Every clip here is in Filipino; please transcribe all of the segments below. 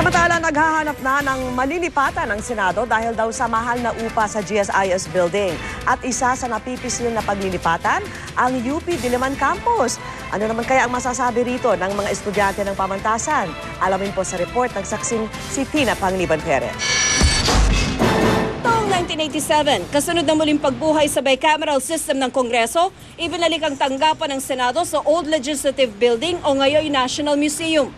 Samantala, naghahanap na ng malilipatan ng Senado dahil daw sa mahal na upa sa GSIS building. At isa sa napipisil na paglilipatan, ang UP Diliman Campus. Ano naman kaya ang masasabi rito ng mga estudyante ng pamantasan? Alamin po sa report ng saksing si Tina Pangliban Perez. Taong 1987, kasunod na muling pagbuhay sa bicameral system ng Kongreso, ibinalik ang tanggapan ng Senado sa Old Legislative Building o ngayon National Museum.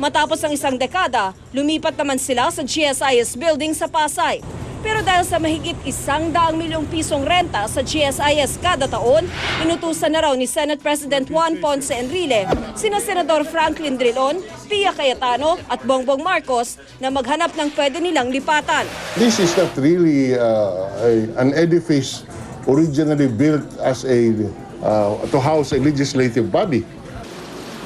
Matapos ang isang dekada, lumipat naman sila sa GSIS building sa Pasay. Pero dahil sa mahigit 100 milyong pisong renta sa GSIS kada taon, inutusan na raw ni Senate President Juan Ponce Enrile, sina Senador Franklin Drilon, Pia Cayetano at Bongbong Marcos na maghanap ng pwede nilang lipatan. This is not really an edifice originally built as to house a legislative body.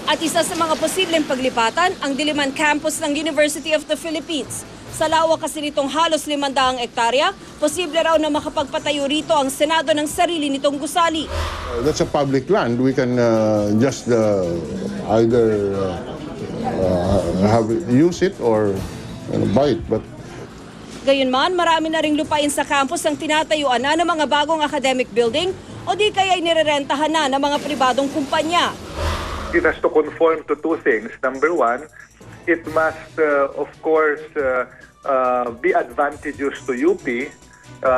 At isa sa mga posibleng paglipatan, ang Diliman Campus ng University of the Philippines. Sa lawak kasi nitong halos 500 hektarya, posible raw na makapagpatayo rito ang Senado ng sarili nitong gusali. That's a public land. We can just either use it or buy it. But Gayunman, marami na ring lupain sa campus ang tinatayuan na ng mga bagong academic building o di kaya nirerentahan na ng mga pribadong kumpanya. It has to conform to two things. Number one, it must, of course, be advantageous to UP.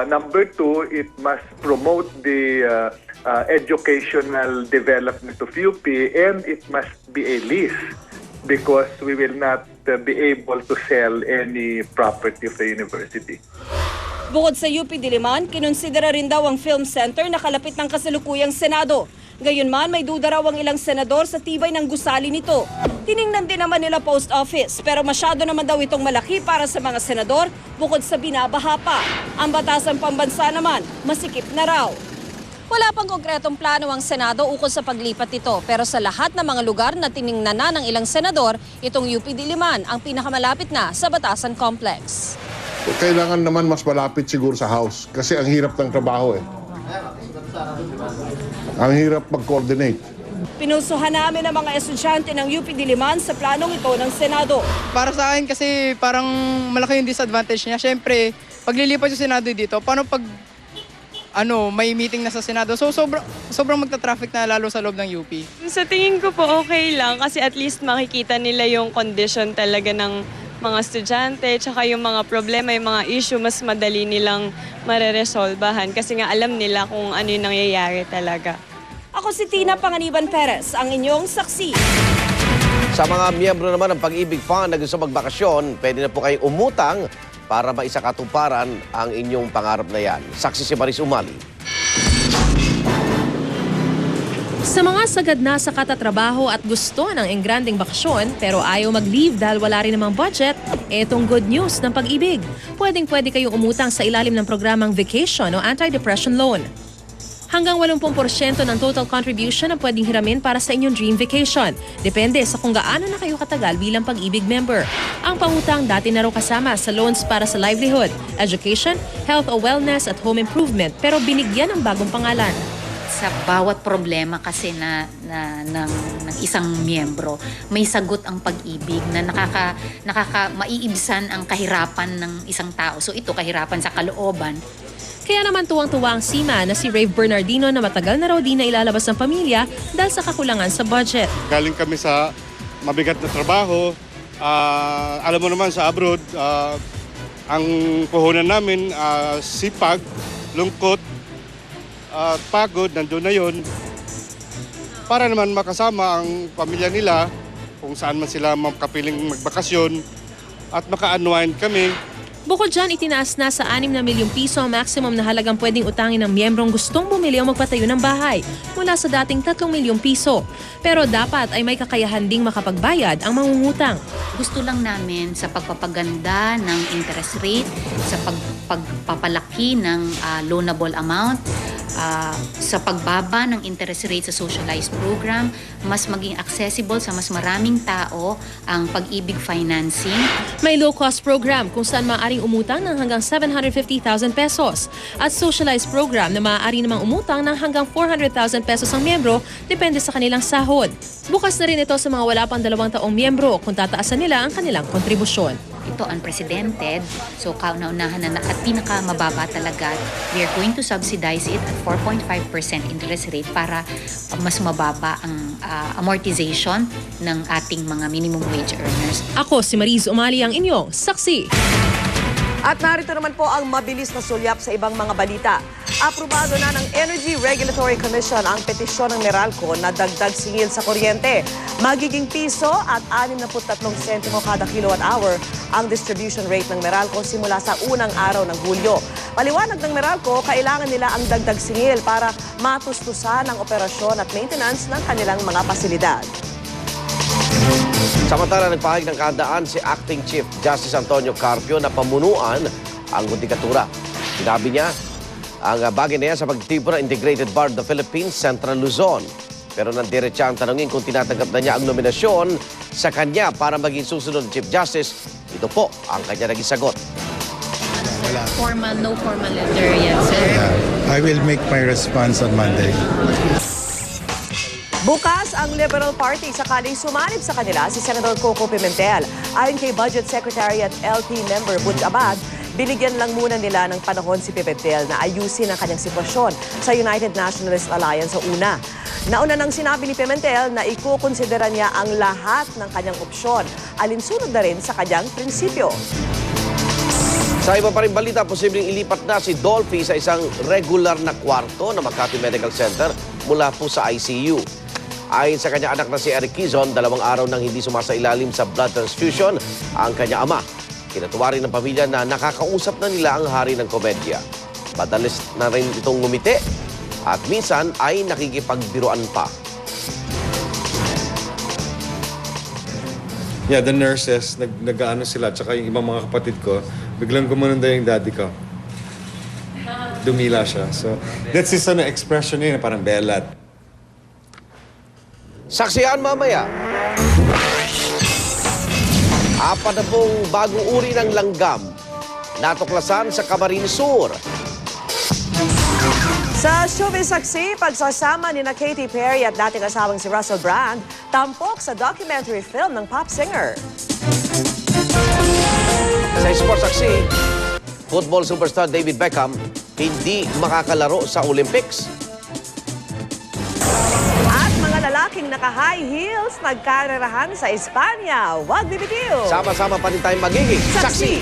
Number two, it must promote the educational development of UP, and it must be a lease because we will not be able to sell any property of the university. Bukod sa UP Diliman, kinonsidera rin daw ang film center na kalapit ng kasalukuyang Senado. Gayunman, may duda raw ang ilang senador sa tibay ng gusali nito. Tiningnan din naman nila post office, pero masyado naman daw itong malaki para sa mga senador bukod sa binabaha pa. Ang batasang pambansa naman, masikip na raw. Wala pang konkretong plano ang Senado ukol sa paglipat nito, pero sa lahat ng mga lugar na tiningnan na ng ilang senador, itong UP Diliman ang pinakamalapit na sa Batasan Complex. kailangan naman mas malapit siguro sa house kasi ang hirap ng trabaho eh. Ang hirap mag-coordinate. Pinusuhan namin ang mga estudyante ng UP Diliman sa planong ito ng Senado. Para sa akin kasi parang malaki yung disadvantage niya. Siyempre, paglilipat yung Senado dito, paano pag may meeting na sa Senado? So sobrang magta-traffic na lalo sa loob ng UP. Sa tingin ko po okay lang kasi at least makikita nila yung condition talaga ng mga estudyante tsaka yung mga problema, yung mga issue mas madali nilang mareresolbahan kasi nga alam nila kung ano yung nangyayari talaga. Ako si Tina Pangliban Perez, ang inyong saksi. Sa mga miyembro naman ng Pag-ibig Fund na gusto magbakasyon, pwede na po kayong umutang para maisakatuparan ang inyong pangarap na yan. Saksi si Maris Umali. Sa mga sagad na sa katatrabaho at gusto ng engranding bakasyon pero ayaw mag-leave dahil wala rin namang budget, etong good news ng Pag-ibig. Pwedeng-pwede kayong umutang sa ilalim ng programang Vacation o Anti-Depression Loan. Hanggang 80% ng total contribution ang pwedeng hiramin para sa inyong dream vacation. Depende sa kung gaano na kayo katagal bilang Pag-ibig member. Ang pangutang dati na raw kasama sa loans para sa livelihood, education, health o wellness at home improvement pero binigyan ng bagong pangalan. Sa bawat problema kasi ng isang miyembro, may sagot ang Pag-ibig na maiibsan ang kahirapan ng isang tao. So ito, kahirapan sa kalooban. Kaya naman tuwang-tuwa ang sima na si Rave Bernardino na matagal na raw di na ilalabas ng pamilya dahil sa kakulangan sa budget. Galing kami sa mabigat na trabaho. Alam mo naman sa abroad, ang puhunan namin sipag, lungkot, pagod, nandun na yun. Para naman makasama ang pamilya nila kung saan man sila makapiling magbakasyon at maka-unwind kami. Bukod dyan, itinaas na sa 6 na milyong piso ang maximum na halagang pwedeng utangin ng miyembrong gustong bumili o magpatayo ng bahay mula sa dating 3 milyong piso. Pero dapat ay may kakayahan ding makapagbayad ang mangungutang. Gusto lang namin sa pagpapaganda ng interest rate, sa pagpapalaki ng loanable amount, sa pagbaba ng interest rate sa socialized program, mas maging accessible sa mas maraming tao ang pag-ibig financing. May low-cost program kung saan maaaring umutang ng hanggang 750,000 pesos at socialized program na maaari namang umutang ng hanggang 400,000 pesos ang miyembro depende sa kanilang sahod. Bukas na rin ito sa mga wala pang 2 taong miyembro kung tataasan nila ang kanilang kontribusyon. Ito unprecedented, so kauna-unahan na at pinakamababa talaga. We are going to subsidize it at 4.5% interest rate para mas mababa ang amortization ng ating mga minimum wage earners. Ako si Mariz Umali, ang inyong saksi. At narito naman po ang mabilis na sulyap sa ibang mga balita. Aprobado na ng Energy Regulatory Commission ang petisyon ng Meralco na dagdag singil sa kuryente. Magiging piso at 63 sentimo kada kilowatt hour ang distribution rate ng Meralco simula sa unang araw ng Hulyo. Paliwanag ng Meralco, kailangan nila ang dagdag singil para matustusan ang operasyon at maintenance ng kanilang mga pasilidad. Samantala, nagpahayag ng kahandaan si Acting Chief Justice Antonio Carpio na pamunuan ang judikatura. Sinabi niya, ang bagay na yan sa pagtitibo ng Integrated Bar of the Philippines, Central Luzon. Pero nandiretsa ang tanongin kung tinatanggap na niya ang nominasyon sa kanya para maging susunod ng Chief Justice. Ito po ang kanya naging sagot. No formal letter yet, sir. Yeah, I will make my response on Monday. Bukas ang Liberal Party sakaling sumanib sa kanila si Senator Coco Pimentel. Ayon kay Budget Secretary at LP member Butch Abad, binigyan lang muna nila ng panahon si Pimentel na ayusin ang kanyang sitwasyon sa United Nationalist Alliance sa una. Nauna nang sinabi ni Pimentel na ikukonsidera niya ang lahat ng kanyang opsyon, alinsunod na rin sa kanyang prinsipyo. Sa iba pa rin balita, posibleng ilipat na si Dolphy sa isang regular na kwarto ng Makati Medical Center mula po sa ICU. Ayon sa kanyang anak na si Eric Quizon, 2 araw nang hindi sumasailalim sa blood transfusion ang kanyang ama. Kinatuwa rin ng pamilya na nakakausap na nila ang hari ng komedya. Madalas na rin itong ngumiti at minsan ay nakikipagbiruan pa. Yeah, the nurses, nag-ano sila, tsaka yung ibang mga kapatid ko, biglang gumanunda yung daddy ko. Dumila siya. So, that's his expression yun, parang belat. Saksihan mamaya. 4 bagong uri ng langgam natuklasan sa Camarines Sur. Sa Showbiz Saksi, pagsasama ni Katy Perry at dating asawang si Russell Brand, tampok sa documentary film ng pop singer. Sa Sports Saksi, football superstar David Beckham hindi makakalaro sa Olympics. At mga lalaking naka-high heels nagkarerahan sa Espanya. Huwag bibitiw! Sama-sama pa rin tayong magiging saksi.